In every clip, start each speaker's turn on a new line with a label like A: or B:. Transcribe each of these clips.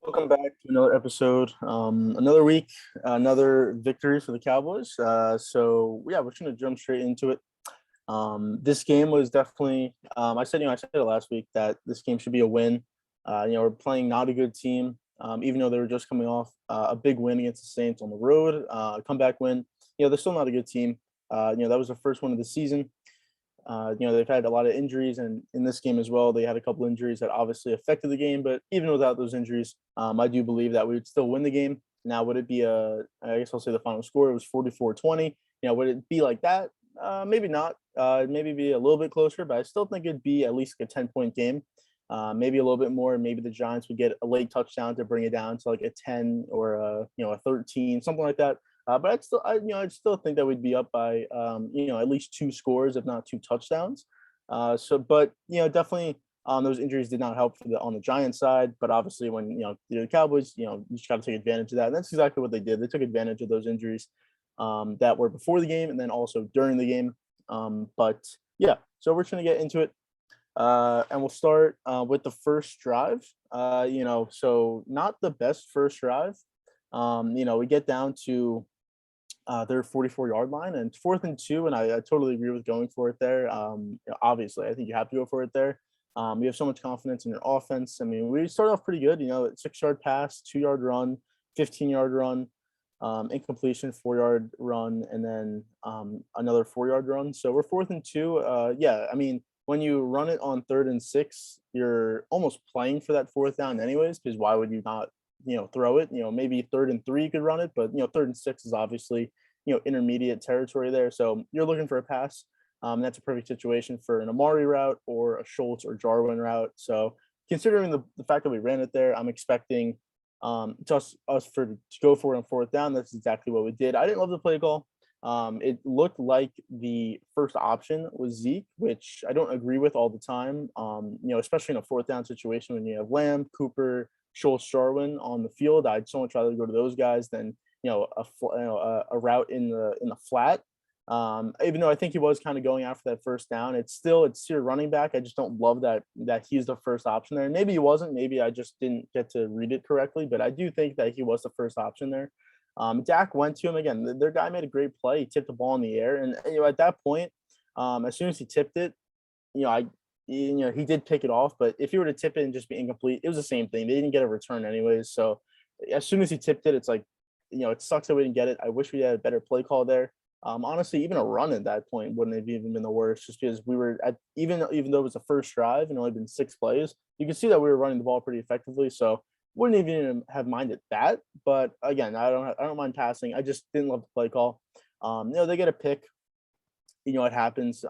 A: Welcome back to another episode. Another week, another victory for the Cowboys. We're just gonna jump straight into it. This game was definitely. I said it last week that this game should be a win. We're playing not a good team, even though they were just coming off a big win against the Saints on the road, a comeback win. They're still not a good team. That was the first one of the season. They've had a lot of injuries, and in this game as well, they had a couple injuries that obviously affected the game. But even without those injuries, I do believe that we would still win the game. Now, would it be I guess I'll say the final score was 44-20. Would it be like that? Maybe not. Maybe be a little bit closer, but I still think it'd be at least like a 10-point game. Maybe a little bit more. Maybe the Giants would get a late touchdown to bring it down to like a 10 or a 13, something like that. But I'd still think that we'd be up by, at least two scores, if not two touchdowns. Definitely, those injuries did not help on the Giants side. But obviously, when the Cowboys, you just got to take advantage of that. And that's exactly what they did. They took advantage of those injuries that were before the game and then also during the game. So we're just gonna get into it. And we'll start with the first drive. So not the best first drive. We get down to their 44-yard line, and it's 4th and 2, and I totally agree with going for it there. Obviously, I think you have to go for it there. You have so much confidence in your offense. I mean, we started off pretty good. 6-yard pass, 2-yard run, 15-yard run, incompletion, 4-yard run, and then another 4-yard run. So we're 4th and 2. I mean, when you run it on 3rd and 6, you're almost playing for that 4th down anyways, because why would you not throw it? Maybe 3rd and 3 you could run it, but 3rd and 6 is obviously intermediate territory there. So you're looking for a pass. That's a perfect situation for an Amari route or a Schultz or Jarwin route. So considering the fact that we ran it there, I'm expecting us to go for it on 4th down. That's exactly what we did. I didn't love the play call. It looked like the first option was Zeke, which I don't agree with all the time. Especially in a 4th down situation when you have Lamb, Cooper, Schultz, Jarwin on the field. I'd so much rather go to those guys than a route in the flat. Even though I think he was kind of going after that 1st down, it's your running back. I just don't love that he's the first option there. Maybe he wasn't. Maybe I just didn't get to read it correctly, but I do think that he was the first option there. Dak went to him again. Their guy made a great play. He tipped the ball in the air, and at that point, as soon as he tipped it, he did pick it off. But if he were to tip it and just be incomplete, it was the same thing. They didn't get a return anyways. So as soon as he tipped it, it's like, it sucks that we didn't get it. I wish we had a better play call there. Honestly, even a run at that point wouldn't have even been the worst, just because we were at even though it was the first drive and only been 6 plays, you can see that we were running the ball pretty effectively. So wouldn't even have minded that. But again, I don't mind passing. I just didn't love the play call. They get a pick. It happens.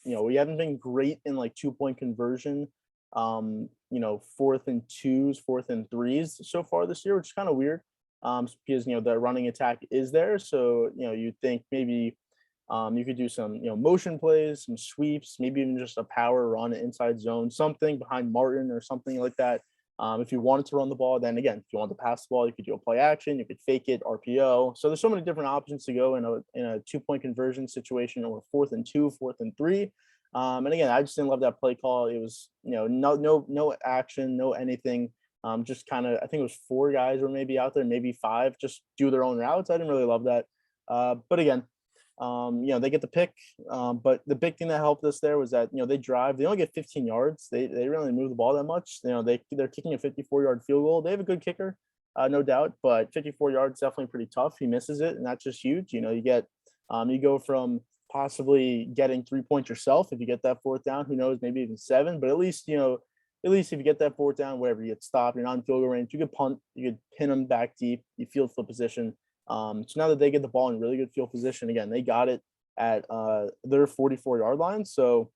A: We haven't been great in like 2-point conversion. 4th and 2s, 4th and 3s so far this year, which is kind of weird. Because the running attack is there, so you'd think maybe you could do some motion plays, some sweeps, maybe even just a power run inside zone, something behind Martin or something like that. If you wanted to run the ball, then again, if you wanted to pass the ball, you could do a play action, you could fake it, RPO. So there's so many different options to go in a 2-point conversion situation, or 4th and 2, 4th and 3. And again, I just didn't love that play call. It was no action, no anything. Just kind of, I think it was 4 guys or maybe out there, maybe 5, just do their own routes. I didn't really love that. But again, they get the pick. But the big thing that helped us there was that, they drive, they only get 15 yards. They really move the ball that much. They're kicking a 54-yard field goal. They have a good kicker, no doubt, but 54 yards definitely pretty tough. He misses it, and that's just huge. You go from possibly getting 3 points yourself if you get that 4th down. Who knows, maybe even 7, but at least if you get that 4th down, wherever you get stopped, you're not in field goal range, you could punt, you could pin them back deep, you field flip position. So now that they get the ball in really good field position, again, they got it at their 44-yard line. So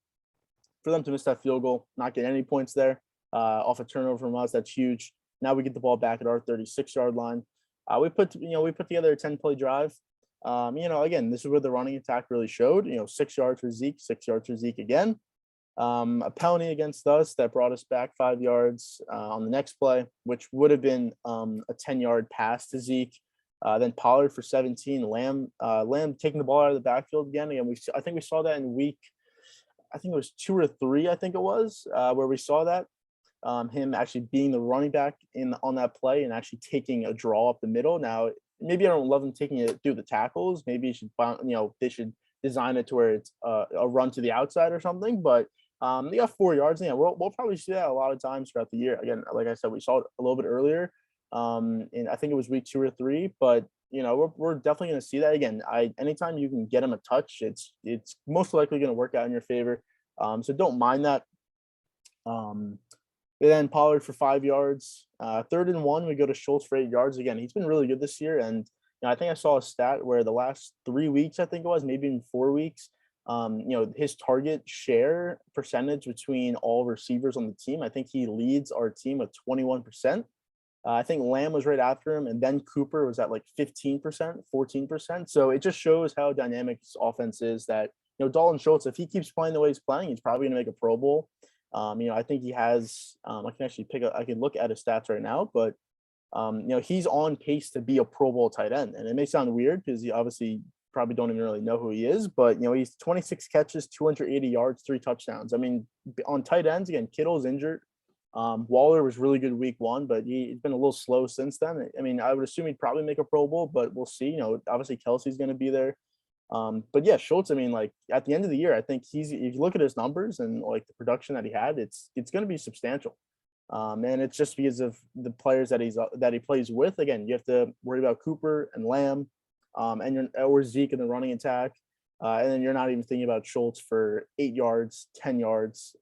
A: for them to miss that field goal, not get any points there off a turnover from us, that's huge. Now we get the ball back at our 36-yard line. We put together a 10-play drive. Again, this is where the running attack really showed. 6 yards for Zeke, 6 yards for Zeke again. A penalty against us that brought us back 5 yards on the next play, which would have been a 10-yard pass to Zeke. Then Pollard for 17. Lamb taking the ball out of the backfield again. I think we saw that in week, I think it was 2 or 3. I think it was where we saw that. him actually being the running back on that play and actually taking a draw up the middle. Now, maybe I don't love him taking it through the tackles. Maybe you should they should design it to where it's a run to the outside or something. But they got 4 yards. Yeah, we'll probably see that a lot of times throughout the year. Again, like I said, we saw it a little bit earlier, and I think it was week 2 or 3. But we're definitely going to see that again. Anytime you can get him a touch, it's most likely going to work out in your favor. So don't mind that. And then Pollard for 5 yards. 3rd and 1, we go to Schultz for 8 yards. Again, he's been really good this year. And I think I saw a stat where the last 3 weeks, I think it was, maybe in 4 weeks, his target share percentage between all receivers on the team, I think he leads our team with 21%. I think Lamb was right after him, and then Cooper was at like 15%, 14%. So it just shows how dynamic this offense is that, Dalton Schultz, if he keeps playing the way he's playing, he's probably going to make a Pro Bowl. I think he has, I can actually I can look at his stats right now, but, he's on pace to be a Pro Bowl tight end. And it may sound weird because you obviously probably don't even really know who he is, but, he's 26 catches, 280 yards, 3 touchdowns. I mean, on tight ends, again, Kittle's injured. Waller was really good week 1, but he's been a little slow since then. I mean, I would assume he'd probably make a Pro Bowl, but we'll see. Obviously Kelsey's going to be there. But yeah, Schultz, I mean, like at the end of the year, I think if you look at his numbers and like the production that he had, it's going to be substantial. And it's just because of the players that he plays with. Again, you have to worry about Cooper and Lamb, or Zeke in the running attack. And then you're not even thinking about Schultz for 8 yards, 10 yards.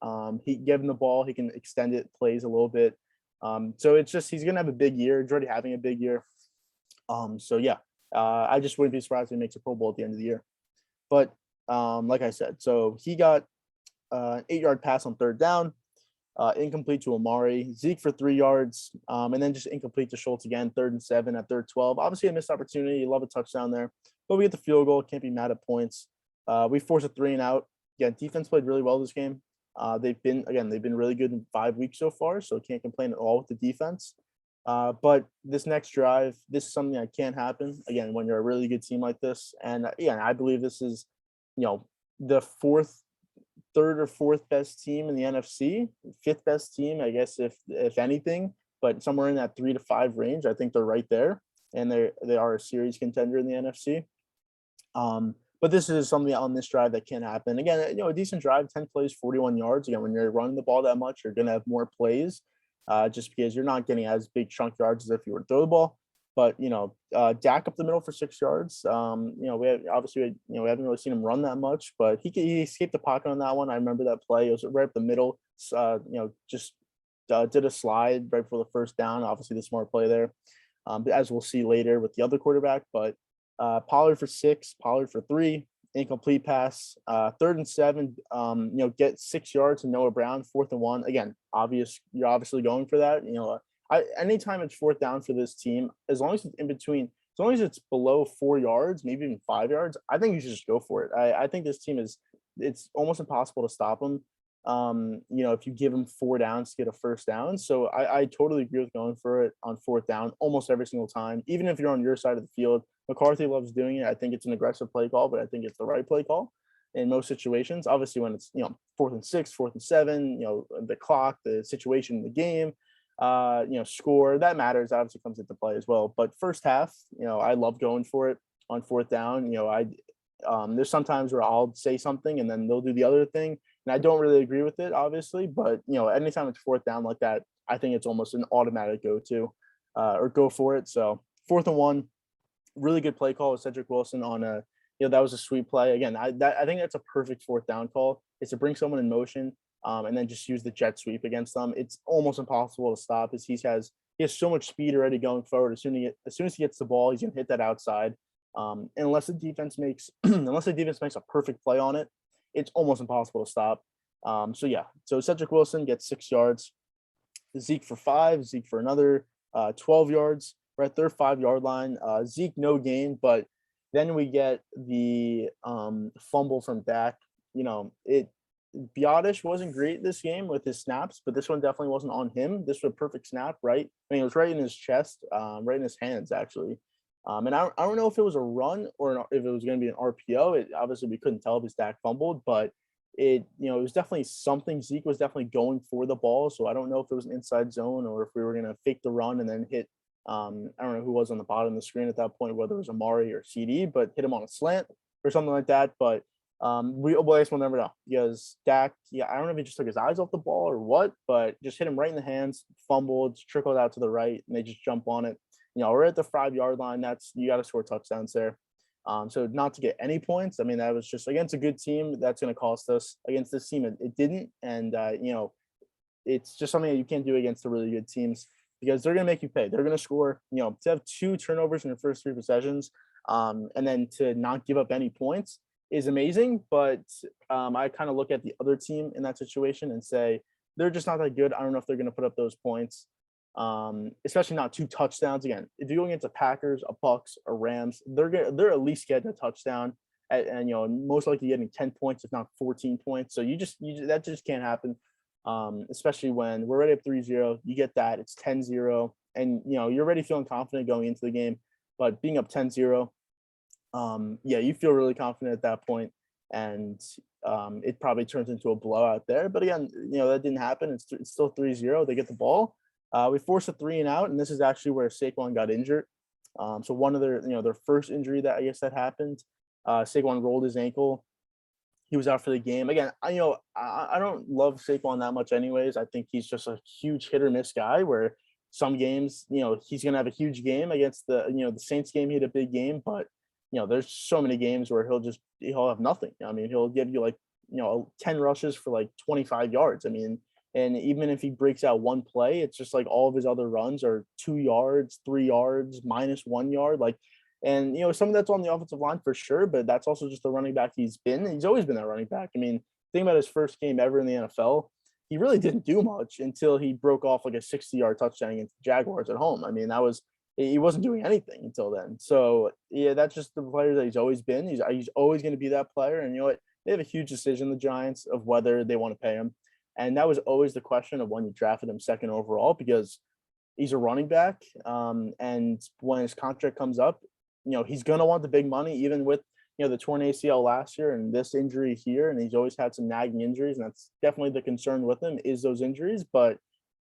A: He give him the ball, he can extend it, plays a little bit. So it's just he's gonna have a big year. He's already having a big year. So yeah, I just wouldn't be surprised if he makes a Pro Bowl at the end of the year. But like I said, so he got an 8-yard pass on 3rd down, incomplete to Amari. Zeke for 3 yards, and then just incomplete to Schultz again, 3rd and 7 at 3rd 12. Obviously a missed opportunity. You love a touchdown there. But we get the field goal. Can't be mad at points. We forced a 3 and out. Again, defense played really well this game. They've been really good in 5 weeks so far, so can't complain at all with the defense. But this next drive, this is something that can't happen again when you're a really good team like this. And I believe this is, the 3rd or 4th best team in the NFC, 5th best team, I guess, if anything, but somewhere in that 3 to 5 range. I think they're right there, and they are a series contender in the NFC. But this is something on this drive that can happen. Again, a decent drive, 10 plays, 41 yards. Again, when you're running the ball that much, you're going to have more plays just because you're not getting as big chunk yards as if you were to throw the ball. But, Dak up the middle for 6 yards. We haven't really seen him run that much, but he escaped the pocket on that one. I remember that play. It was right up the middle, just did a slide right before the 1st down. Obviously the smart play there. But as we'll see later with the other quarterback, but Pollard for 6, Pollard for 3, incomplete pass, 3rd and 7, get 6 yards to Noah Brown, 4th and 1. Again, you're obviously going for that. Anytime it's 4th down for this team, as long as it's in between, as long as it's below 4 yards, maybe even 5 yards, I think you should just go for it. I think this team it's almost impossible to stop them. If you give them 4 downs to get a 1st down. So I totally agree with going for it on 4th down almost every single time, even if you're on your side of the field. McCarthy loves doing it. I think it's an aggressive play call, but I think it's the right play call in most situations. Obviously, when it's 4th and 6, 4th and 7, the clock, the situation in the game, score, that matters. Obviously comes into play as well. But first half, I love going for it on 4th down. There's sometimes where I'll say something and then they'll do the other thing, and I don't really agree with it, obviously. But anytime it's 4th down like that, I think it's almost an automatic go-to or go for it. So 4th and 1. Really good play call with Cedric Wilson on that was a sweet play. Again, I think that's a perfect 4th down call. It's to bring someone in motion and then just use the jet sweep against them. It's almost impossible to stop as he has so much speed already going forward. As soon as he gets the ball, he's gonna hit that outside. Unless the defense makes a perfect play on it, it's almost impossible to stop. So Cedric Wilson gets 6 yards. Zeke for 5, Zeke for another 12 yards. We're at their 5-yard line. Zeke, no gain, but then we get the fumble from Dak. Biotish wasn't great this game with his snaps, but this one definitely wasn't on him. This was a perfect snap, right? I mean, it was right in his chest, right in his hands, actually. And I don't know if it was a run or if it was going to be an RPO. Obviously, we couldn't tell because Dak fumbled, but it was definitely something. Zeke was definitely going for the ball, so I don't know if it was an inside zone or if we were gonna fake the run and then hit. I don't know who was on the bottom of the screen at that point, whether it was Amari or CD, but hit him on a slant or something like that. But I guess we'll never know because Dak, yeah, I don't know if he just took his eyes off the ball or what, but just hit him right in the hands, fumbled, trickled out to the right, and they just jump on it. We're at the 5 yard line. That's you got to score touchdowns there. So not to get any points. I mean, that was just against a good team. That's going to cost us. Against this team, it didn't, and it's just something that you can't do against the really good teams because they're going to make you pay. They're going to score. To have 2 turnovers in your first 3 possessions, and then to not give up any points is amazing. But I kind of look at the other team in that situation and say they're just not that good. I don't know if they're going to put up those points. Especially not 2 touchdowns. Again, if you're going against a Packers, a Bucks, a Rams, they're at least getting a touchdown and most likely getting 10 points, if not 14 points. So that just can't happen. Especially when we're already up 3-0, you get that it's 10-0 and you're already feeling confident going into the game, but being up 10-0, yeah, you feel really confident at that point, and it probably turns into a blowout there. But again, that didn't happen. It's still 3-0. They get the ball. We forced a 3-and-out, and this is actually where Saquon got injured. So one of their first injury that I guess that happened, Saquon rolled his ankle. He was out for the game. Again, I don't love Saquon that much anyways. I think he's just a huge hit or miss guy where some games, he's going to have a huge game against the Saints game. He had a big game, but there's so many games where he'll have nothing. I mean, he'll give you 10 rushes for 25 yards. I mean, and even if he breaks out one play, it's just all of his other runs are 2 yards, 3 yards, -1 yard. And some of that's on the offensive line for sure, but that's also just the running back he's been. He's always been that running back. I mean, think about his first game ever in the NFL. He really didn't do much until he broke off a 60-yard touchdown against the Jaguars at home. I mean, he wasn't doing anything until then. So yeah, that's just the player that he's always been. He's always going to be that player. And what? They have a huge decision, the Giants, of whether they want to pay him. And that was always the question of when you drafted him second overall, because he's a running back. And when his contract comes up, he's going to want the big money, even with, the torn ACL last year and this injury here. And he's always had some nagging injuries. And that's definitely the concern with him, is those injuries. But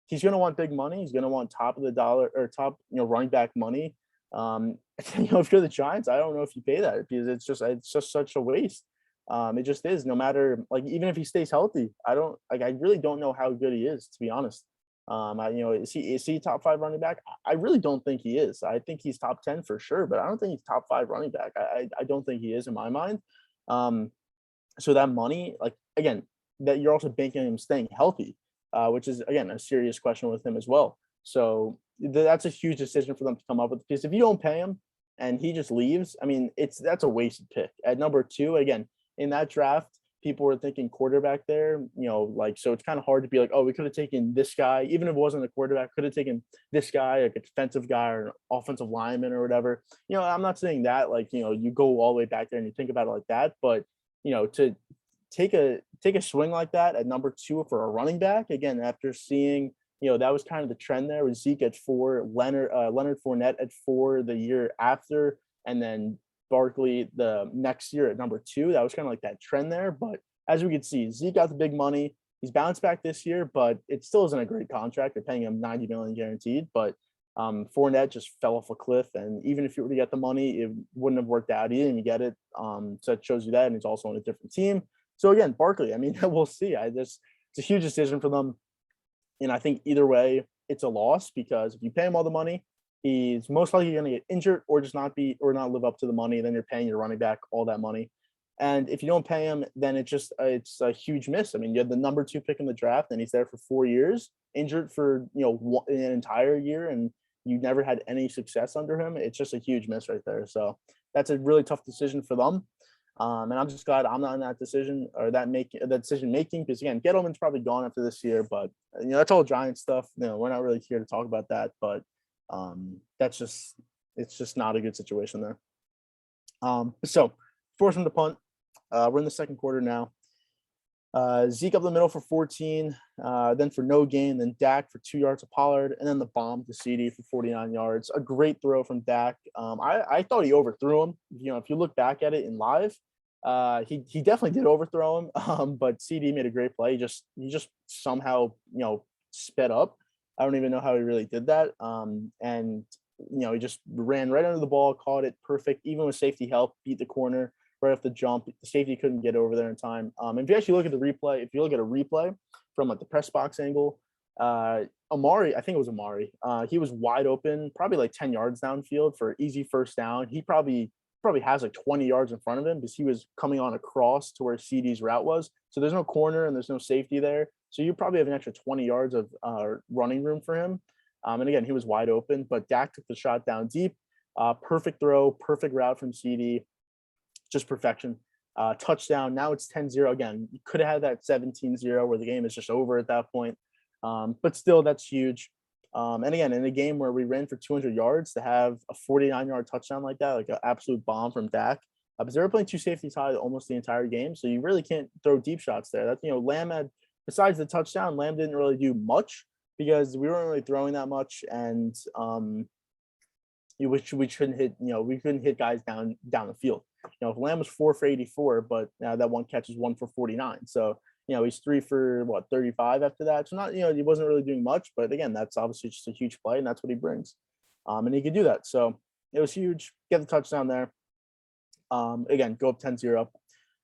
A: he's going to want big money. He's going to want top of the dollar or top, running back money. If you're the Giants, I don't know if you pay that, because it's just such a waste. It just is. No matter, even if he stays healthy, I really don't know how good he is, to be honest. Is he top 5 running back? I really don't think he is. I think he's top 10 for sure, but I don't think he's top 5 running back. I don't think he is in my mind. So that money, again, that you're also banking him staying healthy, which is again a serious question with him as well. So that's a huge decision for them to come up with, because if you don't pay him and he just leaves, I mean, that's a wasted pick. At number 2, again, in that draft, people were thinking quarterback there, so it's kind of hard to be oh, we could have taken this guy, even if it wasn't a quarterback, could have taken this guy, a defensive guy or an offensive lineman or whatever. I'm not saying that, you go all the way back there and you think about it like that, but, to take a swing like that at number 2 for a running back, again, after seeing, that was kind of the trend there with Zeke at 4, Leonard Fournette at 4 the year after, and then Barkley the next year at number 2. That was kind of that trend there. But as we could see, Zeke got the big money. He's bounced back this year, but it still isn't a great contract. They're paying him $90 million guaranteed. But Fournette just fell off a cliff, and even if you were to get the money, it wouldn't have worked out. He didn't get it. So it shows you that, and he's also on a different team. So again, Barkley, I mean, we'll see. It's a huge decision for them, and I think either way, it's a loss, because if you pay him all the money, he's most likely going to get injured or just not live up to the money. Then you're paying your running back all that money. And if you don't pay him, then it's a huge miss. I mean, you had the number 2 pick in the draft, and he's there for 4 years, injured for, an entire year, and you never had any success under him. It's just a huge miss right there. So that's a really tough decision for them. And I'm just glad I'm not in that decision or that decision making, because again, Gettleman's probably gone after this year, but that's all Giant stuff. We're not really here to talk about that, but it's just not a good situation there. So force him to punt. We're in the second quarter now. Zeke up the middle for 14, then for no gain, then Dak for 2 yards to Pollard, and then the bomb to CD for 49 yards. A great throw from Dak. I thought he overthrew him. If you look back at it in live, He definitely did overthrow him, but CD made a great play. He just somehow sped up. I don't even know how he really did that. And he just ran right under the ball, caught it perfect, even with safety help, beat the corner right off the jump. The safety couldn't get over there in time. And if you actually look at the replay, if you look at a replay from like the press box angle, Amari, I think it was Amari. He was wide open, probably like 10 yards downfield for easy first down. He probably has like 20 yards in front of him because he was coming on across to where CD's route was. So there's no corner and there's no safety there. So you probably have an extra 20 yards of running room for him. And again, he was wide open, but Dak took the shot down deep. Perfect throw, perfect route from CD, just perfection. Touchdown. Now it's 10-0. Again, you could have had that 17-0 where the game is just over at that point. But still, that's huge. And again, in a game where we ran for 200 yards, to have a 49-yard touchdown like that, like an absolute bomb from Dak, because they were playing two safeties high almost the entire game, so you really can't throw deep shots there. That's Lamb had, besides the touchdown, Lamb didn't really do much because we weren't really throwing that much, and we couldn't hit we couldn't hit guys down the field. If Lamb was 4 for 84, but that one catch is 1 for 49, so. He's 3 for 35 after that. So not, he wasn't really doing much, but again, that's obviously just a huge play, and that's what he brings. And he could do that. So it was huge. Get the touchdown there. Again, go up 10-0.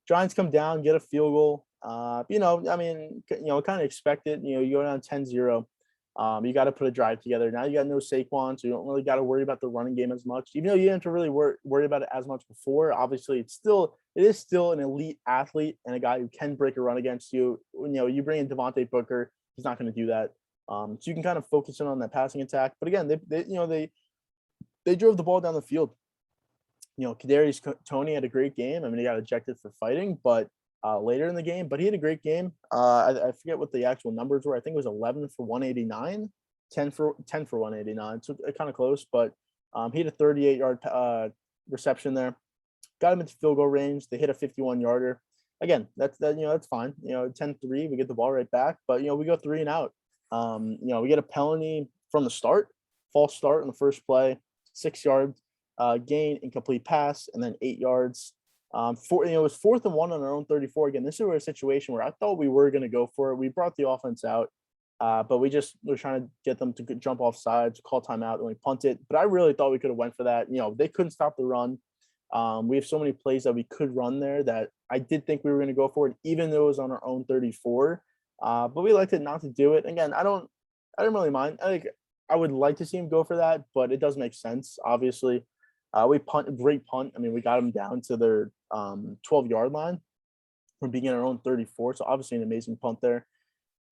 A: Giants come down, get a field goal. I mean, kind of expect it. You go down 10-0. You got to put a drive together. Now you got no Saquon, so you don't really got to worry about the running game as much. Even though you didn't have to really worry about it as much before, obviously it is still an elite athlete and a guy who can break a run against you. You bring in Devontae Booker, he's not going to do that. So you can kind of focus in on that passing attack. But again, they drove the ball down the field. Kadarius Toney had a great game. I mean, he got ejected for fighting, but later in the game, but he had a great game. I forget what the actual numbers were. I think it was 11 for 189, 10 for 189. So kind of close, but he had a 38-yard reception there. Got him into field goal range. They hit a 51-yarder. Again, that's fine. 10-3, we get the ball right back, but we go 3 and out. We get a penalty from the start, false start in the first play, 6 yards, gain, incomplete pass, and then 8 yards. It was 4th and 1 on our own 34. Again, this is a situation where I thought we were going to go for it. We brought the offense out, but we're trying to get them to jump off sides, call timeout, and we punt it. But I really thought we could have went for that. They couldn't stop the run. We have so many plays that we could run there that I did think we were going to go for it, even though it was on our own 34. But we elected not to do it. Again, I didn't really mind. I would like to see him go for that, but it does make sense, obviously. We great punt. I mean, we got them down to their 12-yard line from being in our own 34. So obviously an amazing punt there.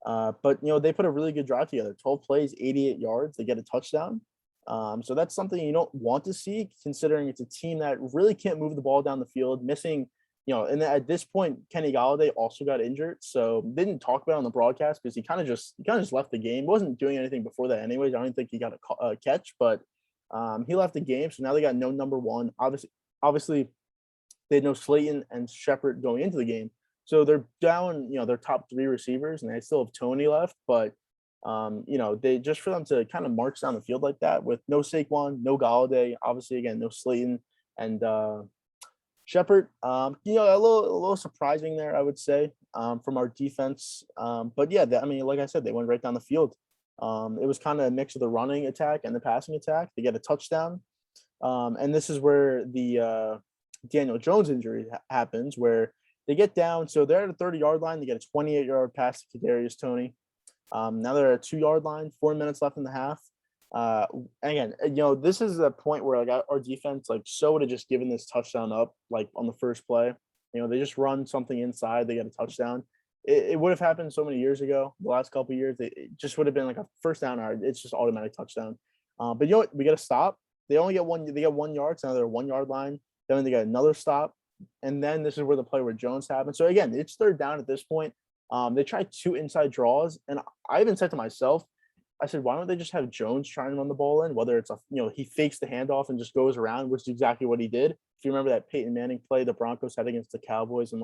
A: But they put a really good drive together. 12 plays, 88 yards. They get a touchdown. So that's something you don't want to see, considering it's a team that really can't move the ball down the field, missing. And at this point, Kenny Golladay also got injured, so didn't talk about it on the broadcast because he kind of just left the game. Wasn't doing anything before that, anyways. I don't think he got a catch, but. He left the game, so now they got no number one. Obviously, they had no Slayton and Shepard going into the game, so they're down. Their top 3 receivers, and they still have Toney left. But they just for them to kind of march down the field like that with no Saquon, no Golladay, obviously again no Slayton and Shepard. A little surprising there, I would say, from our defense. But yeah, like I said, they went right down the field. It was kind of a mix of the running attack and the passing attack. They get a touchdown. And this is where the Daniel Jones injury happens, where they get down. So they're at a 30-yard line. They get a 28-yard pass to Kadarius Toney. Now they're at a 2-yard line, 4 minutes left in the half. Again, this is a point where like our defense so would have just given this touchdown up on the first play. They just run something inside. They get a touchdown. It would have happened so many years ago, the last couple of years. It just would have been like a first down, or it's just automatic touchdown. But what? We got to stop. They only get one. They get 1 yard, so now they're 1-yard line. Then they get another stop, and then this is where the play where Jones happened. So again, it's 3rd down at this point. They tried 2 inside draws, and I even said to myself, I said, why don't they just have Jones trying to run the ball in? Whether it's he fakes the handoff and just goes around, which is exactly what he did. If you remember that Peyton Manning play the Broncos had against the Cowboys in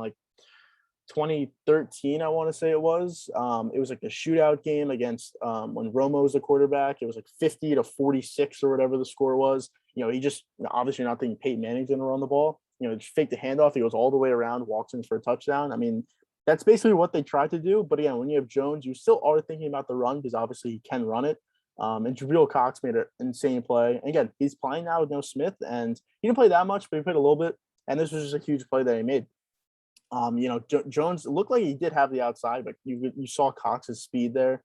A: 2013, I want to say it was. It was like a shootout game against when Romo was the quarterback. It was 50-46 or whatever the score was. He just obviously not thinking Peyton Manning's going to run the ball. just fake the handoff. He goes all the way around, walks in for a touchdown. I mean, that's basically what they tried to do. But again, when you have Jones, you still are thinking about the run because obviously he can run it. And Jabril Cox made an insane play. And again, he's playing now with no Smith, and he didn't play that much, but he played a little bit. And this was just a huge play that he made. Jones looked like he did have the outside, but you saw Cox's speed there.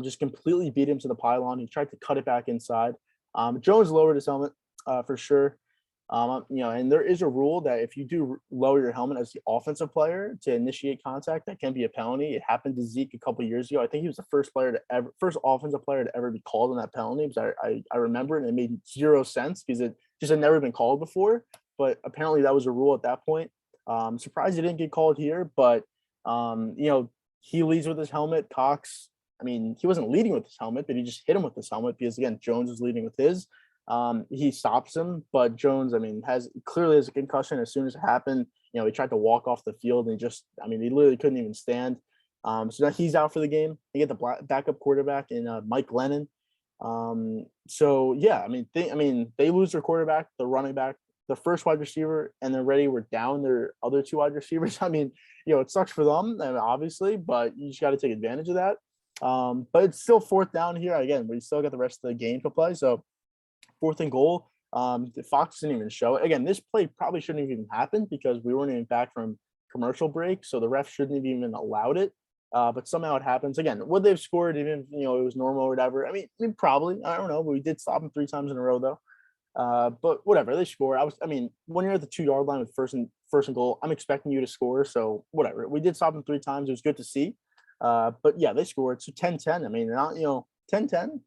A: Just completely beat him to the pylon. He tried to cut it back inside. Jones lowered his helmet for sure. And there is a rule that if you do lower your helmet as the offensive player to initiate contact, that can be a penalty. It happened to Zeke a couple years ago. I think he was the first offensive player to ever be called on that penalty. Because I remember it, and it made zero sense because it just had never been called before. But apparently that was a rule at that point. Surprised he didn't get called here, but he leads with his helmet. Cox, I mean, he wasn't leading with his helmet, but he just hit him with his helmet because again, Jones was leading with his. He stops him, but Jones, I mean, clearly has a concussion. As soon as it happened, he tried to walk off the field and he literally couldn't even stand. So now he's out for the game. They get the backup quarterback in Mike Glennon. They lose their quarterback, the running back, the first wide receiver, and they're ready. We're down their other two wide receivers. I mean, it sucks for them, obviously, but you just got to take advantage of that. But it's still fourth down here. Again, we still got the rest of the game to play. So 4th and goal. The Fox didn't even show it. Again, this play probably shouldn't have even happened because we weren't even back from commercial break. So the ref shouldn't have even allowed it. But somehow it happens. Again, would they've scored even if, it was normal or whatever? I mean, probably. I don't know. But we did stop them 3 times in a row, though. But whatever, they score. When you're at the 2-yard line with first and goal, I'm expecting you to score. So whatever. We did stop them 3 times. It was good to see. But yeah, they scored. So 10-10. I mean, not 10-10.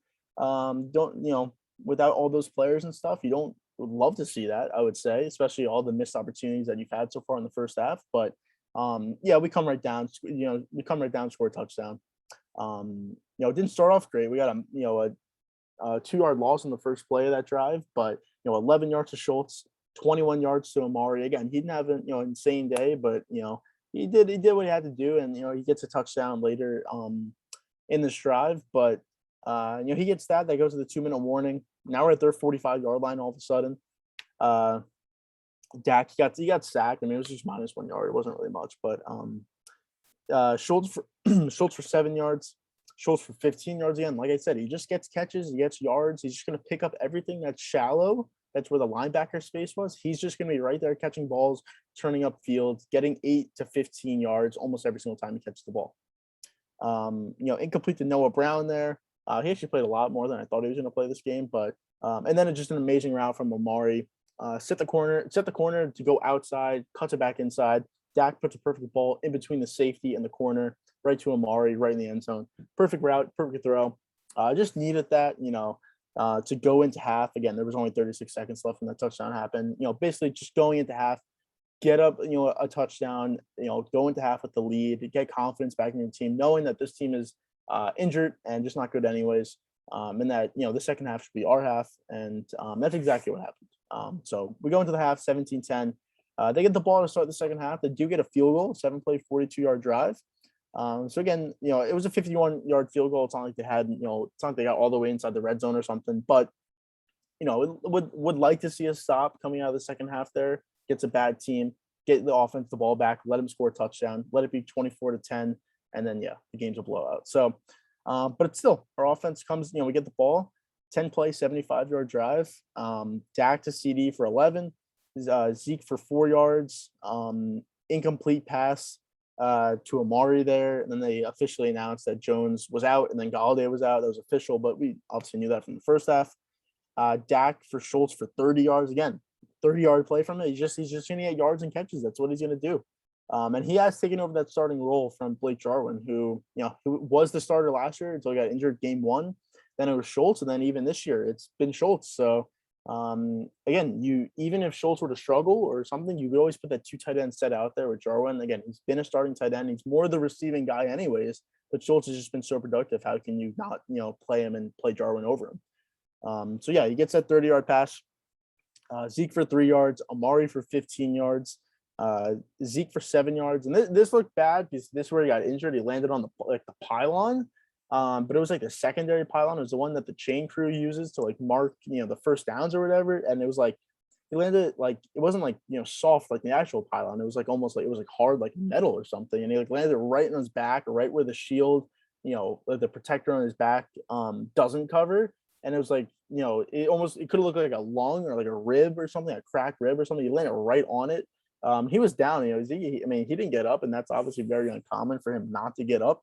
A: Without all those players and stuff, would love to see that, I would say, especially all the missed opportunities that you've had so far in the first half. But we come right down, score a touchdown. It didn't start off great. We got a 2-yard loss in the first play of that drive, but 11 yards to Schultz, 21 yards to Amari. Again, he didn't have an insane day, but he did what he had to do, and he gets a touchdown later in this drive. But he gets that goes to the 2-minute warning. Now we're at their 45-yard line all of a sudden. Dak, he got sacked. I mean, it was just -1 yard. It wasn't really much, but Schultz for 7 yards. Schultz for 15 yards again. Like I said, he just gets catches, he gets yards. He's just going to pick up everything that's shallow. That's where the linebacker space was. He's just going to be right there catching balls, turning up fields, getting 8 to 15 yards almost every single time he catches the ball. Incomplete to Noah Brown there. He actually played a lot more than I thought he was going to play this game, but and then it's just an amazing route from Amari. Set the corner to go outside, cuts it back inside. Dak puts a perfect ball in between the safety and the corner, right to Amari, right in the end zone. Perfect route, perfect throw. Just needed that, to go into half. Again, there was only 36 seconds left when that touchdown happened. Basically just going into half, get up, a touchdown, go into half with the lead, get confidence back in your team, knowing that this team is injured and just not good anyways. And that, the second half should be our half. And that's exactly what happened. So we go into the half 17-10. They get the ball to start the second half. They do get a field goal, 7-play, 42-yard drive. So again, it was a 51-yard field goal. It's not like they had, it's not like they got all the way inside the red zone or something, but would like to see a stop coming out of the second half there. Gets a bad team, get the offense the ball back, let him score a touchdown, let it be 24-10, and then the game's a blowout. So, but it's still, our offense comes, we get the ball, 10-play, 75-yard drive. Dak to CD for 11, Zeke for 4 yards, incomplete pass to Amari there. And then they officially announced that Jones was out and then Galladay was out. That was official, but we obviously knew that from the first half. Dak for Schultz for 30 yards. Again, 30-yard play from it. He's just going to get yards and catches. That's what he's going to do. And he has taken over that starting role from Blake Jarwin, who was the starter last year until he got injured game 1. Then it was Schultz, and then even this year it's been Schultz. So again, even if Schultz were to struggle or something, you could always put that 2 tight end set out there with Jarwin. Again, he's been a starting tight end. He's more the receiving guy anyways, but Schultz has just been so productive. How can you not, play him and play Jarwin over him? He gets that 30-yard pass. Zeke for 3 yards, Amari for 15 yards, Zeke for 7 yards. And this looked bad because this is where he got injured. He landed on the pylon. But it was like the secondary pylon. It was the one that the chain crew uses to mark, the first downs or whatever. And it was he landed like it wasn't like soft like the actual pylon. It was like almost like it was like hard like metal or something, and he like landed right on his back, right where the shield, like the protector on his back doesn't cover, and it was like it could have looked like a lung or like a rib or something, a cracked rib or something. He landed right on it. He was down. I mean, he didn't get up, and that's obviously very uncommon for him not to get up.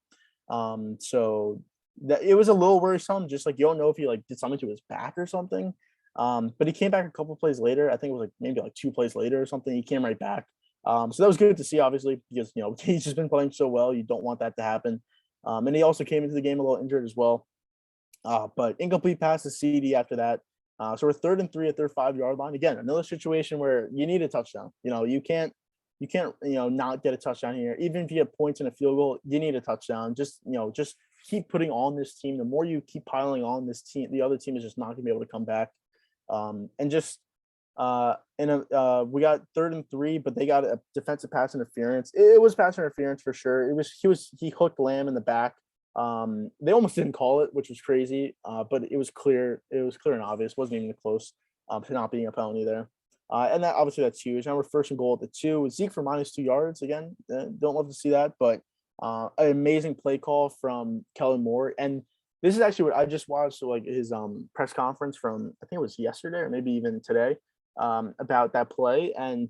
A: So that it was a little worrisome. Just like you don't know if he like did something to his back or something. But he came back a couple plays later. I think it was like maybe like 2 plays later or something. He came right back. So that was good to see, obviously, because he's just been playing so well. You don't want that to happen. And he also came into the game a little injured as well. But incomplete pass to CD after that. So we're 3rd and 3 at their 5-yard line. Again, another situation where you need a touchdown. You can't not get a touchdown here. Even if you get points in a field goal, you need a touchdown. Just keep putting on this team. The more you keep piling on this team, the other team is just not going to be able to come back. We got 3rd and 3, but they got a defensive pass interference. It was pass interference for sure. He hooked Lamb in the back. They almost didn't call it, which was crazy. But it was clear. It was clear and obvious. Wasn't even close to not being a penalty there. And that obviously that's huge. Now we're 1st and goal at the 2. Zeke for -2 yards again. Don't love to see that, but an amazing play call from Kellen Moore. And this is actually what I just watched, so like his press conference from I think it was yesterday or maybe even today about that play. And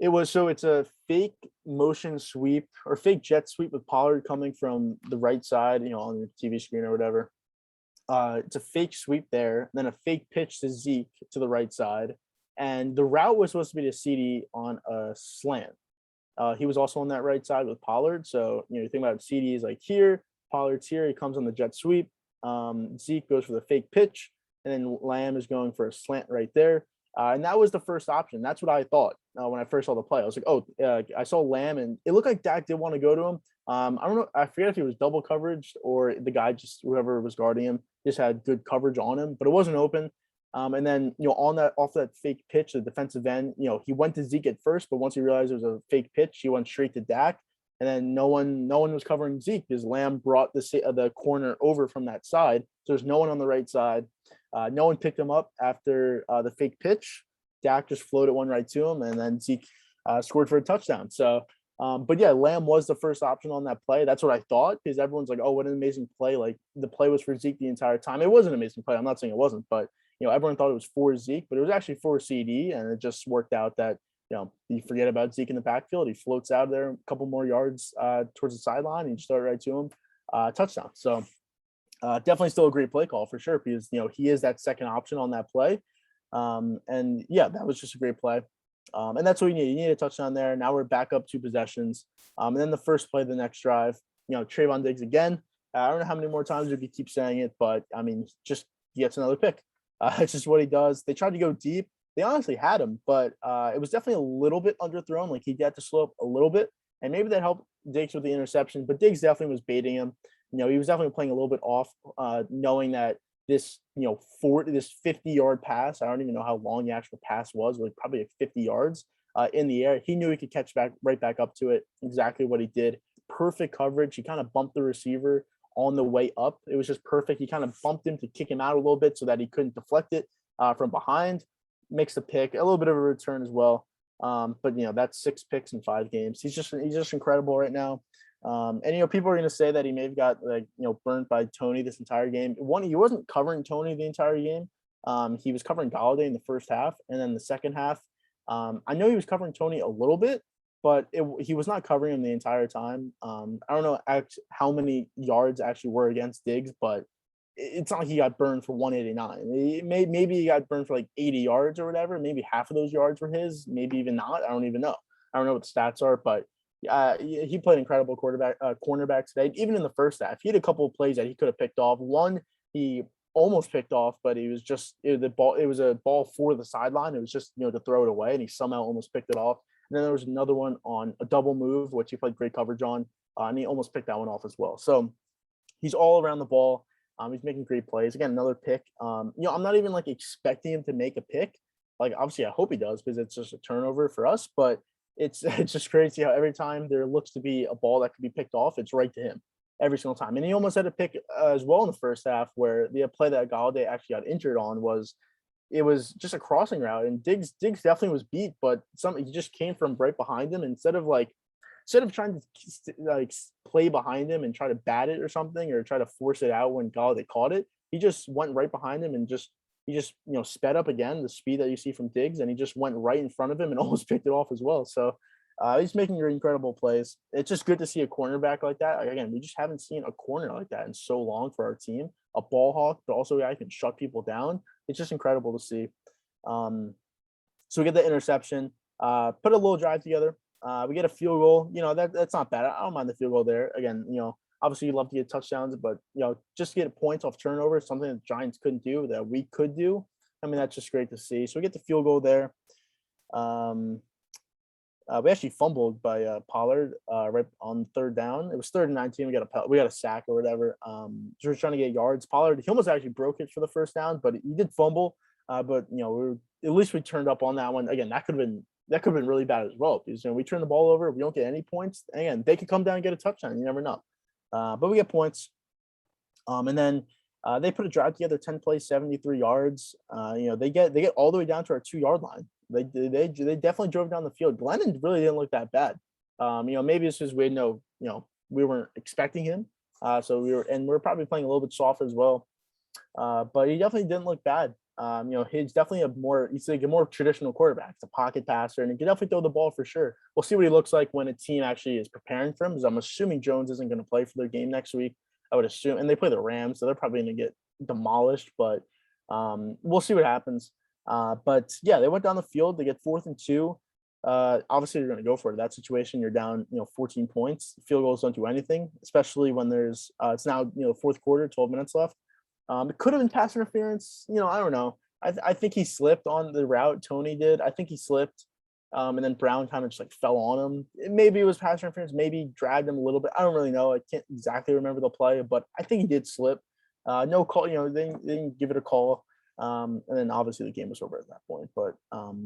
A: it's a fake motion sweep or fake jet sweep with Pollard coming from the right side, on your TV screen or whatever. It's a fake sweep there, then a fake pitch to Zeke to the right side. And the route was supposed to be to CD on a slant. He was also on that right side with Pollard. So, you think about CD is like here, Pollard's here. He comes on the jet sweep. Zeke goes for the fake pitch, and then Lamb is going for a slant right there. And that was the first option. That's what I thought when I first saw the play. I was like, oh, I saw Lamb, and it looked like Dak did want to go to him. I don't know. I forget if he was double coverage or the guy whoever was guarding him just had good coverage on him, but it wasn't open. And then, off that fake pitch, the defensive end, he went to Zeke at first, but once he realized it was a fake pitch, he went straight to Dak. And then no one was covering Zeke because Lamb brought the corner over from that side. So there's no one on the right side. No one picked him up after the fake pitch. Dak just floated one right to him, and then Zeke scored for a touchdown. So, but yeah, Lamb was the first option on that play. That's what I thought, because everyone's like, oh, what an amazing play. Like, the play was for Zeke the entire time. It was an amazing play. I'm not saying it wasn't, but, everyone thought it was for Zeke, but it was actually for CD, and it just worked out that, you forget about Zeke in the backfield. He floats out of there a couple more yards towards the sideline, and you just throw it right to him. Touchdown. So definitely still a great play call for sure, because, he is that second option on that play. And yeah, that was just a great play. And that's what you need. You need a touchdown there. Now we're back up 2 possessions. And then the first play of the next drive, Trevon Diggs again. I don't know how many more times we keep saying it, but I mean, just he gets another pick. It's just what he does. They tried to go deep. They honestly had him, but it was definitely a little bit underthrown. Like, he got to slow up a little bit, and maybe that helped Diggs with the interception. But Diggs definitely was baiting him. He was definitely playing a little bit off, knowing that this 50-yard pass. I don't even know how long the actual pass was, like probably like 50 yards in the air. He knew he could catch right back up to it. Exactly what he did. Perfect coverage. He kind of bumped the receiver on the way up. It was just perfect. He kind of bumped him to kick him out a little bit so that he couldn't deflect it from behind. Makes the pick, a little bit of a return as well. But that's 6 picks in 5 games. He's just incredible right now. And people are going to say that he may have got burnt by Tony this entire game. One, he wasn't covering Tony the entire game. He was covering Golladay in the first half, and then the second half, I know he was covering Tony a little bit, but he was not covering him the entire time. I don't know how many yards actually were against Diggs, but it's not like he got burned for 189. Maybe he got burned for like 80 yards or whatever. Maybe half of those yards were his. Maybe even not. I don't even know. I don't know what the stats are, but he played incredible cornerback today. Even in the first half, he had a couple of plays that he could have picked off. One he almost picked off, but it was a ball for the sideline. It was just to throw it away, and he somehow almost picked it off. And then there was another one on a double move, which he played great coverage on, and he almost picked that one off as well. So he's all around the ball. He's making great plays. Again, another pick. I'm not even like expecting him to make a pick. Like, obviously I hope he does, because it's just a turnover for us, but it's just crazy how every time there looks to be a ball that could be picked off, it's right to him every single time. And he almost had a pick as well in the first half, where the play that Golladay actually got injured on was it was just a crossing route, and Diggs definitely was beat, but he just came from right behind him instead of trying to like play behind him and try to bat it or something or try to force it out when Galladay caught it. He just went right behind him and he just sped up again the speed that you see from Diggs, and he just went right in front of him and almost picked it off as well. So he's making incredible plays. It's just good to see a cornerback like that. Like, again, we just haven't seen a corner like that in so long for our team. A ball hawk, but also a guy who can shut people down. It's just incredible to see. So we get the interception, put a little drive together. We get a field goal. That's not bad. I don't mind the field goal there. Again, obviously you love to get touchdowns, but just get points off turnovers, something that the Giants couldn't do that we could do. I mean, that's just great to see. So we get the field goal there. We actually fumbled by Pollard right on third down. It was 3rd and 19. We got a sack or whatever. So we're trying to get yards. Pollard, he almost actually broke it for the first down, but he did fumble. But at least we turned up on that one. Again, that could have been really bad as well, because we turn the ball over, we don't get any points. Again, they could come down and get a touchdown. You never know. But we get points. And then they put a drive together, 10 plays, 73 yards. They get all the way down to our 2-yard line. They definitely drove down the field. Glennon really didn't look that bad. Maybe it's just we weren't expecting him. So we're probably playing a little bit soft as well. But he definitely didn't look bad. He's definitely he's like a more traditional quarterback. It's a pocket passer, and he can definitely throw the ball for sure. We'll see what he looks like when a team actually is preparing for him, because I'm assuming Jones isn't going to play for their game next week. I would assume, and they play the Rams, so they're probably going to get demolished, but we'll see what happens. But yeah, they went down the field. They get 4th and 2. Obviously, you're going to go for it. That situation, you're down, 14 points. Field goals don't do anything, especially when there's it's now 4th quarter, 12 minutes left. It could have been pass interference. I don't know. I think he slipped on the route. Tony did. I think he slipped, and then Brown kind of just like fell on him. Maybe it was pass interference. Maybe dragged him a little bit. I don't really know. I can't exactly remember the play, but I think he did slip. No call. They didn't give it a call. And then obviously the game was over at that point. But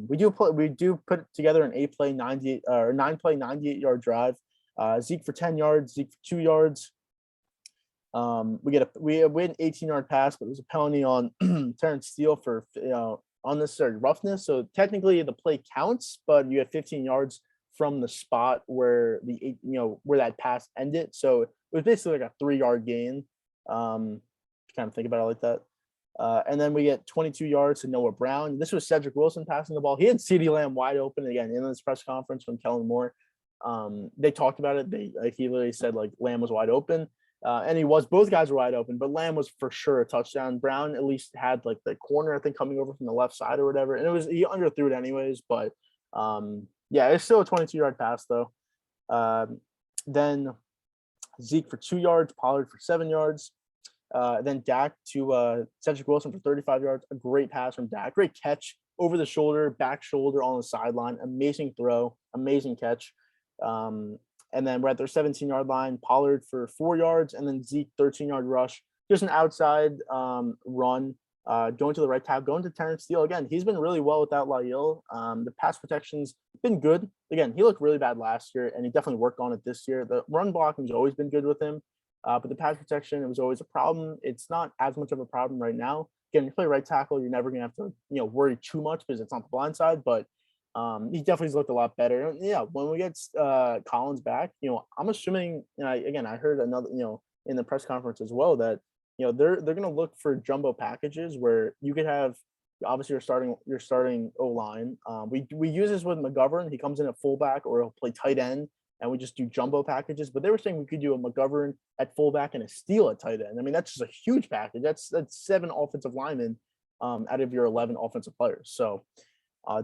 A: we do put together an 8-play 98 or 9-play 98-yard drive. Zeke for 10 yards. Zeke for 2 yards. We had an 18-yard pass, but it was a penalty on Terrence Steele for unnecessary roughness. So technically the play counts, but you had 15 yards from the spot where where that pass ended. So it was basically like a 3-yard gain. Kind of think about it like that. And then we get 22 yards to Noah Brown. This was Cedric Wilson passing the ball. He had CeeDee Lamb wide open again in this press conference from Kellen Moore. They talked about it. He literally said like Lamb was wide open. And both guys were wide open, but Lamb was for sure a touchdown. Brown at least had like the corner, I think, coming over from the left side or whatever. And he underthrew it anyways, but yeah, it's still a 22-yard pass though. Then Zeke for 2 yards, Pollard for 7 yards. Then Dak to Cedric Wilson for 35 yards. A great pass from Dak. Great catch over the shoulder, back shoulder on the sideline. Amazing throw, amazing catch. And then we're at their 17-yard line. Pollard for 4 yards, and then Zeke 13-yard rush. Just an outside run, going to the right tab, going to Terrence Steele. Again, he's been really well without Lael. The pass protection's been good. Again, he looked really bad last year, and he definitely worked on it this year. The run blocking's always been good with him, but the pass protection, it was always a problem. It's not as much of a problem right now. Again, you play right tackle, you're never going to have to worry too much because it's not the blind side, but he definitely looked a lot better. And yeah, when we get Collins back, I'm assuming, I heard another, in the press conference as well, that they're going to look for jumbo packages where you could have obviously your starting O-line. We use this with McGovern. He comes in at fullback, or he'll play tight end, and we just do jumbo packages. But they were saying we could do a McGovern at fullback and a Steele at tight end. I mean, that's just a huge package. That's 7 offensive linemen out of your 11 offensive players. So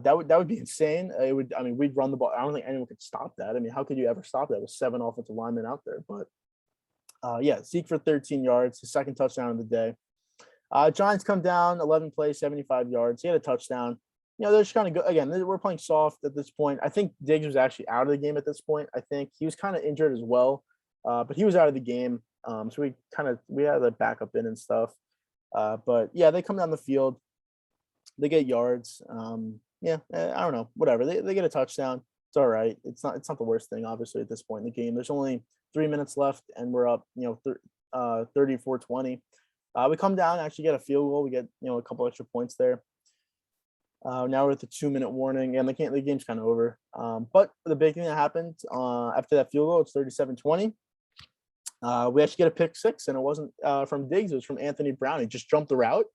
A: that would be insane. We'd run the ball. I don't think anyone could stop that. I mean, how could you ever stop that with 7 offensive linemen out there? But yeah, Zeke for 13 yards, his second touchdown of the day. Giants come down, 11 plays, 75 yards. He had a touchdown. They're just kind of good. Again, we're playing soft at this point. I think Diggs was actually out of the game at this point. I think he was kind of injured as well, but he was out of the game. So we had the backup in and stuff. But yeah, they come down the field. They get yards. I don't know, whatever. They get a touchdown. It's all right. It's not the worst thing, obviously, at this point in the game. There's only 3 minutes left, and we're up, 34-20. We come down, actually get a field goal. We get, a couple extra points there. Now we're at the 2-minute warning, and the game's kind of over. But the big thing that happened after that field goal, it's 37-20. We actually get a pick six, and it wasn't from Diggs. It was from Anthony Brown. He just jumped the route,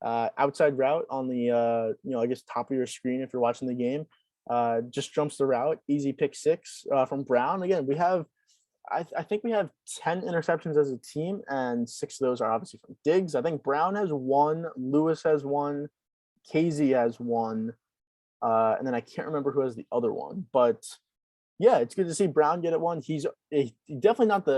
A: outside route on the I guess top of your screen if you're watching the game. Just jumps the route, easy pick six from Brown. Again, I think we have 10 interceptions as a team, and 6 of those are obviously from Diggs. I think Brown has 1, Lewis has 1, KZ has 1, and then I can't remember who has the other one. But yeah, it's good to see Brown get it 1. He's definitely not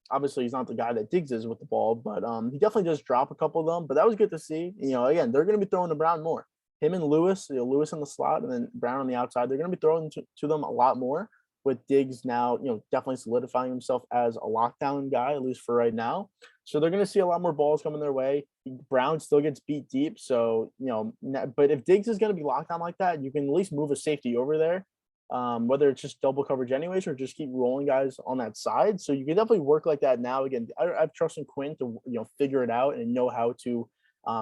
A: obviously he's not the guy that Diggs is with the ball, but he definitely does drop a couple of them. But that was good to see. Again, they're going to be throwing to Brown more. Him and Lewis, Lewis in the slot, and then Brown on the outside. They're going to be throwing to them a lot more, with Diggs now, definitely solidifying himself as a lockdown guy, at least for right now. So they're going to see a lot more balls coming their way. Brown still gets beat deep. So, but if Diggs is going to be locked down like that, you can at least move a safety over there, whether it's just double coverage anyways, or just keep rolling guys on that side. So you can definitely work like that now. Again, I have trust in Quinn to, figure it out and know how to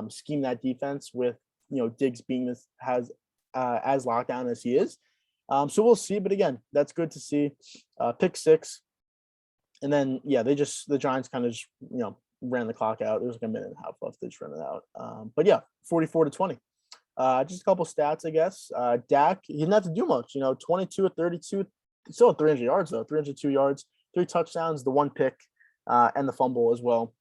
A: scheme that defense with, Diggs being as lockdown as he is. So we'll see, but again, that's good to see. Pick six, and then the Giants kind of just ran the clock out. There was like a minute and a half left. They just ran it out. But yeah, 44-20. Just a couple stats, I guess. Dak, he didn't have to do much. 22 of 32, still at 300 yards though. 302 yards, 3 touchdowns, the 1 pick, and the fumble as well.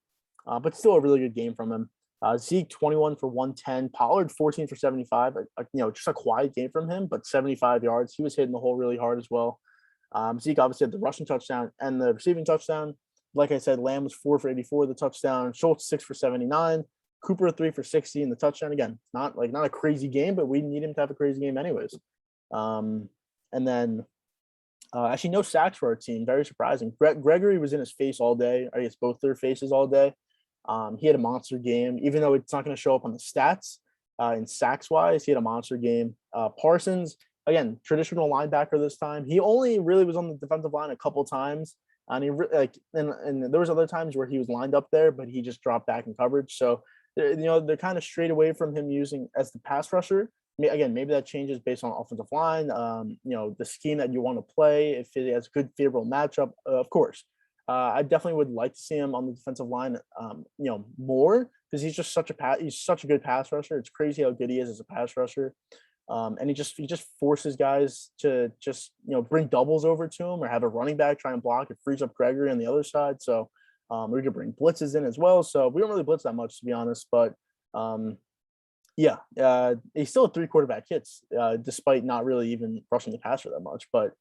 A: But still a really good game from him. Zeke 21 for 110, Pollard 14 for 75. Just a quiet game from him, but 75 yards. He was hitting the hole really hard as well. Zeke obviously had the rushing touchdown and the receiving touchdown. Like I said, Lamb was 4 for 84, the touchdown. Schultz 6 for 79. Cooper 3 for 60 in the touchdown. Again, not a crazy game, but we need him to have a crazy game anyways. And then actually no sacks for our team. Very surprising. Gregory was in his face all day. I guess both their faces all day. He had a monster game, even though it's not going to show up on the stats in sacks wise. He had a monster game. Parsons, again, traditional linebacker this time. He only really was on the defensive line a couple times, and and there was other times where he was lined up there, but he just dropped back in coverage. So they're kind of straight away from him using as the pass rusher. Again, maybe that changes based on offensive line. The scheme that you want to play, if it has a good favorable matchup, of course. I definitely would like to see him on the defensive line, more, because he's just he's such a good pass rusher. It's crazy how good he is as a pass rusher. And he just forces guys to just, bring doubles over to him or have a running back try and block. It frees up Gregory on the other side. So we could bring blitzes in as well. So we don't really blitz that much, to be honest, but he still had 3 quarterback hits, despite not really even rushing the passer that much. But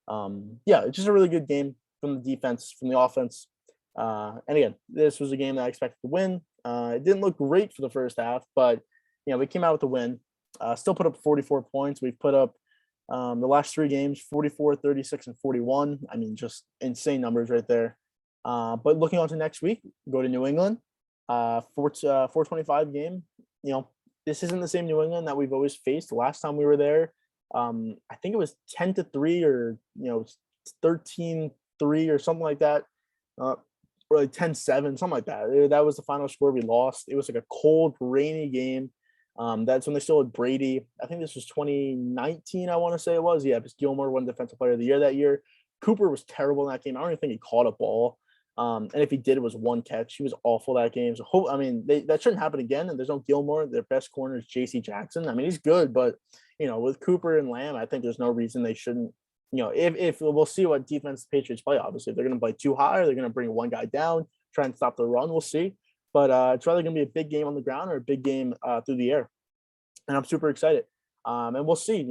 A: it's just a really good game from the defense, from the offense. And again, this was a game that I expected to win. It didn't look great for the first half, but we came out with a win. Still put up 44 points. We've put up the last 3 games, 44, 36, and 41. I mean, just insane numbers right there. But looking on to next week, go to New England, 425 game. This isn't the same New England that we've always faced. The last time we were there, I think it was 10-3 or 13-3 or something like that, or like 10-7, something like that. That was the final score. We lost. It was like a cold, rainy game. That's when they still had Brady. I think this was 2019, I want to say it was. Yeah, because Gilmore won Defensive Player of the Year that year. Cooper was terrible in that game. I don't even think he caught a ball. And if he did, it was 1 catch. He was awful that game. So, that shouldn't happen again. And there's no Gilmore. Their best corner is J.C. Jackson. I mean, he's good, but, with Cooper and Lamb, I think there's no reason they shouldn't. If we'll see what defense the Patriots play, obviously. If they're going to play too high, or they're going to bring one guy down, try and stop the run, we'll see. But it's rather going to be a big game on the ground or a big game through the air. And I'm super excited. And we'll see.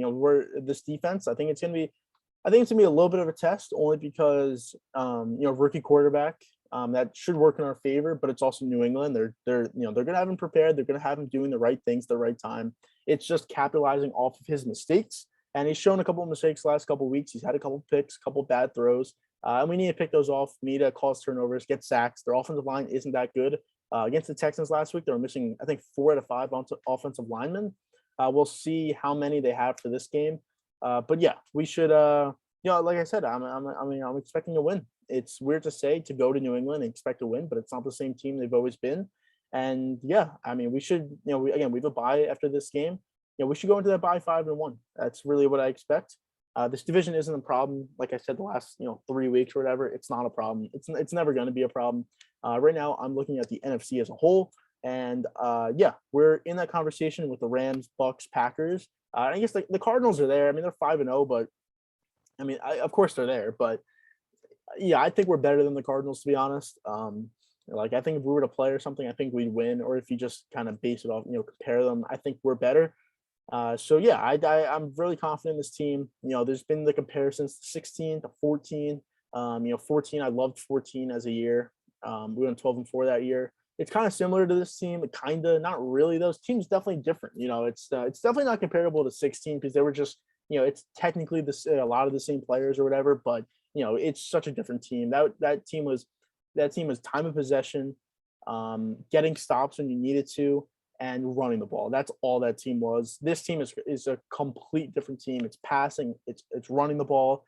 A: This defense, I think it's going to be a little bit of a test, only because rookie quarterback, that should work in our favor, but it's also New England. They're going to have him prepared. They're going to have him doing the right things at the right time. It's just capitalizing off of his mistakes. And he's shown a couple of mistakes the last couple of weeks. He's had a couple of picks, a couple of bad throws. And we need to pick those off. We need to cause turnovers, get sacks. Their offensive line isn't that good. Against the Texans last week, they were missing, I think, 4 out of 5 offensive linemen. We'll see how many they have for this game. But yeah, we should, like I said, I'm expecting a win. It's weird to say to go to New England and expect to win, but it's not the same team they've always been. And yeah, we should, we have a bye after this game. we should go into that bye 5-1. That's really what I expect. This division isn't a problem. Like I said, the last 3 weeks or whatever, it's not a problem. It's never going to be a problem. Right now, I'm looking at the NFC as a whole, and we're in that conversation with the Rams, Bucks, Packers. I guess the Cardinals are there. I mean, they're 5-0, but I mean, of course they're there. But yeah, I think we're better than the Cardinals, to be honest. Like I think if we were to play or something, I think we'd win. Or if you just kind of base it off, compare them, I think we're better. So yeah, I'm really confident in this team. There's been the comparisons to 16 to 14. 14, I loved 14 as a year. We went 12-4 that year. It's kind of similar to this team, kind of not really. Those teams definitely different. It's definitely not comparable to 16 because they were just, it's technically a lot of the same players or whatever, but it's such a different team. That team was time of possession, getting stops when you needed to, and running the ball. That's all that team was. This team is a complete different team. It's passing, it's running the ball.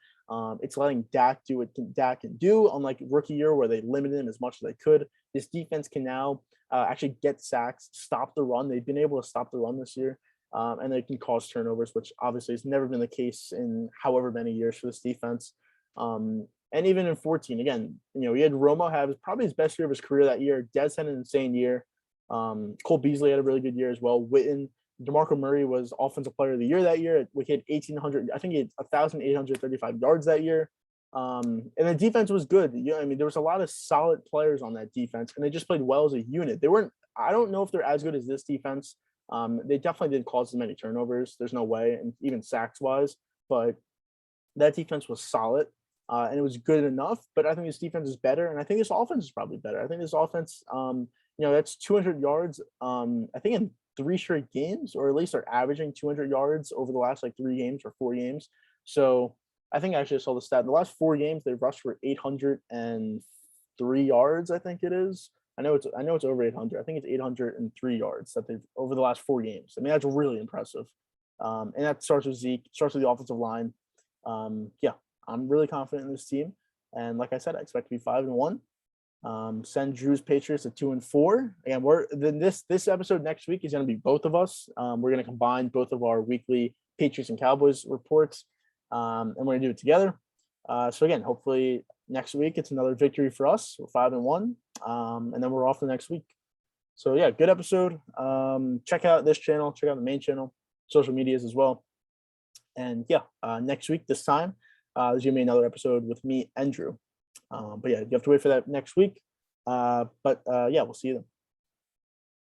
A: It's letting Dak do what Dak can do, unlike rookie year where they limited him as much as they could. This defense can now actually get sacks, stop the run. They've been able to stop the run this year, and they can cause turnovers, which obviously has never been the case in however many years for this defense. And even in 14, again, he had Romo have probably his best year of his career that year. Des had an insane year. Cole Beasley had a really good year as well. Witten, DeMarco Murray was offensive player of the year that year. We had 1,800, I think he had 1,835 yards that year. And the defense was good. I mean, there was a lot of solid players on that defense, and they just played well as a unit. I don't know if they're as good as this defense. They definitely didn't cause as many turnovers. There's no way, and even sacks wise, but that defense was solid. And it was good enough, but I think this defense is better, and I think this offense is probably better. I think this offense, that's 200 yards. I think in 3 straight games, or at least are averaging 200 yards over the last 3 games or 4 games. So I think I actually saw the stat. In the last 4 games, they've rushed for 803 yards. I think it is. I know it's over 800. I think it's 803 yards that they've over the last 4 games. I mean, that's really impressive. And that starts with Zeke, starts with the offensive line. I'm really confident in this team, and like I said, I expect to be 5-1. Send Drew's Patriots at 2-4. Again, this episode next week is going to be both of us. We're going to combine both of our weekly Patriots and Cowboys reports, and we're going to do it together. So again, hopefully next week it's another victory for us. We're 5-1, and then we're off the next week. So yeah, good episode. Check out this channel. Check out the main channel, social medias as well. And yeah, next week this time. There's gonna be another episode with me and Drew. But yeah, you have to wait for that next week. But we'll see you then.